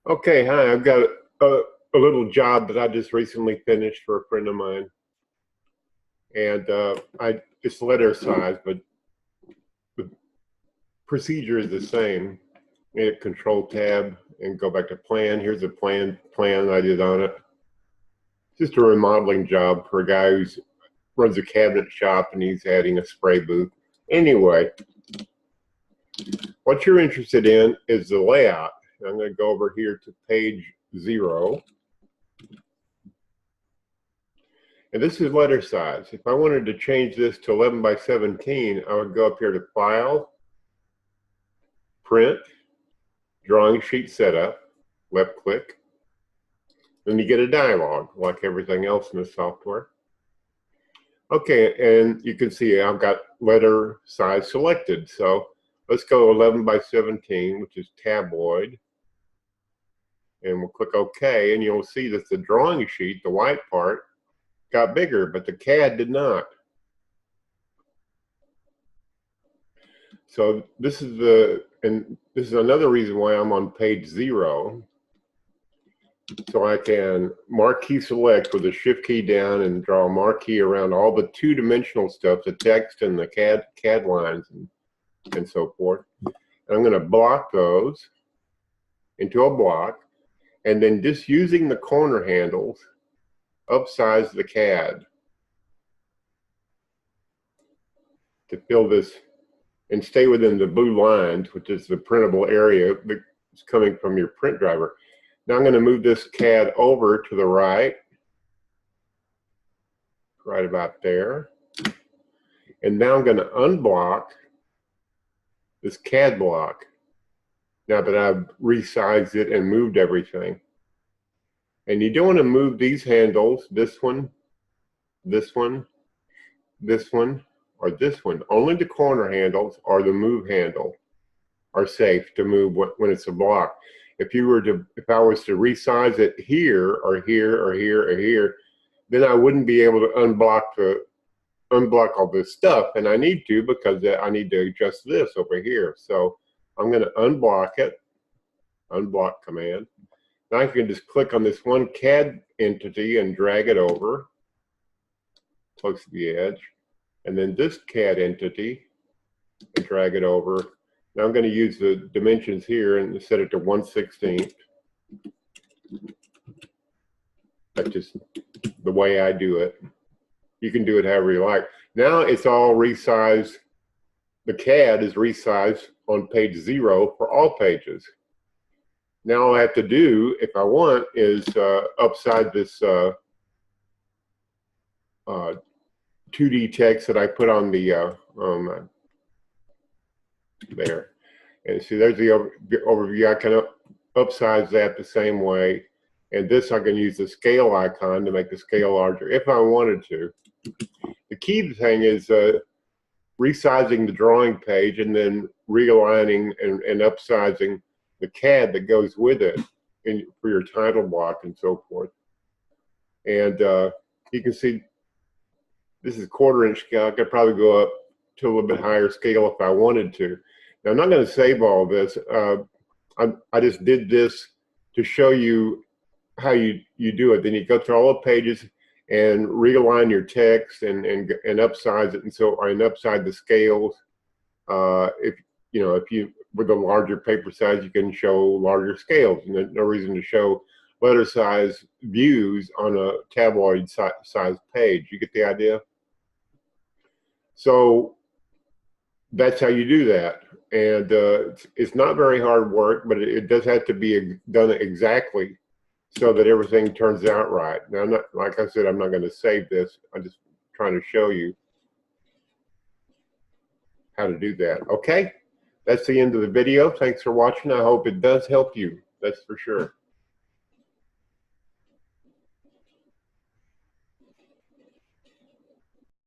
Okay, hi. I've got a little job that I just recently finished for a friend of mine, and it's letter size, but the procedure is the same. Hit Control Tab and go back to Plan. Here's a plan I did on it. Just a remodeling job for a guy who runs a cabinet shop and he's adding a spray booth. Anyway, what you're interested in is the layout. I'm going to go over here to page 0. And this is letter size. If I wanted to change this to 11 by 17, I would go up here to File, Print, Drawing Sheet Setup, left click. Then you get a dialog, like everything else in the software. Okay, and you can see I've got letter size selected. So let's go 11 by 17, which is tabloid. And we'll click OK, and you'll see that the drawing sheet, the white part, got bigger, but the CAD did not. So this is another reason why I'm on page 0. So I can marquee select with the shift key down and draw a marquee around all the two-dimensional stuff, the text and the CAD lines and so forth. And I'm going to block those into a block, and then just using the corner handles, upsize the CAD to fill this and stay within the blue lines, which is the printable area that's coming from your print driver. Now I'm going to move this CAD over to the right about there. And now I'm going to unblock this CAD block now that I've resized it and moved everything. And you don't want to move these handles, this one, this one, this one, or this one. Only the corner handles or the move handle are safe to move when it's a block. If I was to resize it here or here or here or here, then I wouldn't be able to unblock all this stuff, and I need to because I need to adjust this over here. So I'm going to unblock it, unblock command. Now I can just click on this one CAD entity and drag it over close to the edge, and then this CAD entity and drag it over. Now I'm going to use the dimensions here and set it to 1/16. That's just the way I do it. You can do it however you like. Now it's all resized. The CAD is resized on page 0 for all pages. Now all I have to do, if I want, is upside this 2D text that I put on the there. And see, there's the overview. I can upsize that the same way. And this, I can use the scale icon to make the scale larger if I wanted to. The key thing is resizing the drawing page and then realigning and upsizing the CAD that goes with it for your title block and so forth. And you can see this is 1/4 inch scale. I could probably go up to a little bit higher scale if I wanted to. Now I'm not going to save all this. I just did this to show you how you do it. Then you go through all the pages and realign your text and upsize it, and upsize the scales. If you with a larger paper size, you can show larger scales, and there's no reason to show letter size views on a tabloid size page. You get the idea? So that's how you do that. And it's not very hard work, but it does have to be done exactly so that everything turns out right. Now, like I said, I'm not going to save this. I'm just trying to show you how to do that. Okay, that's the end of the video. Thanks for watching. I hope it does help you. That's for sure.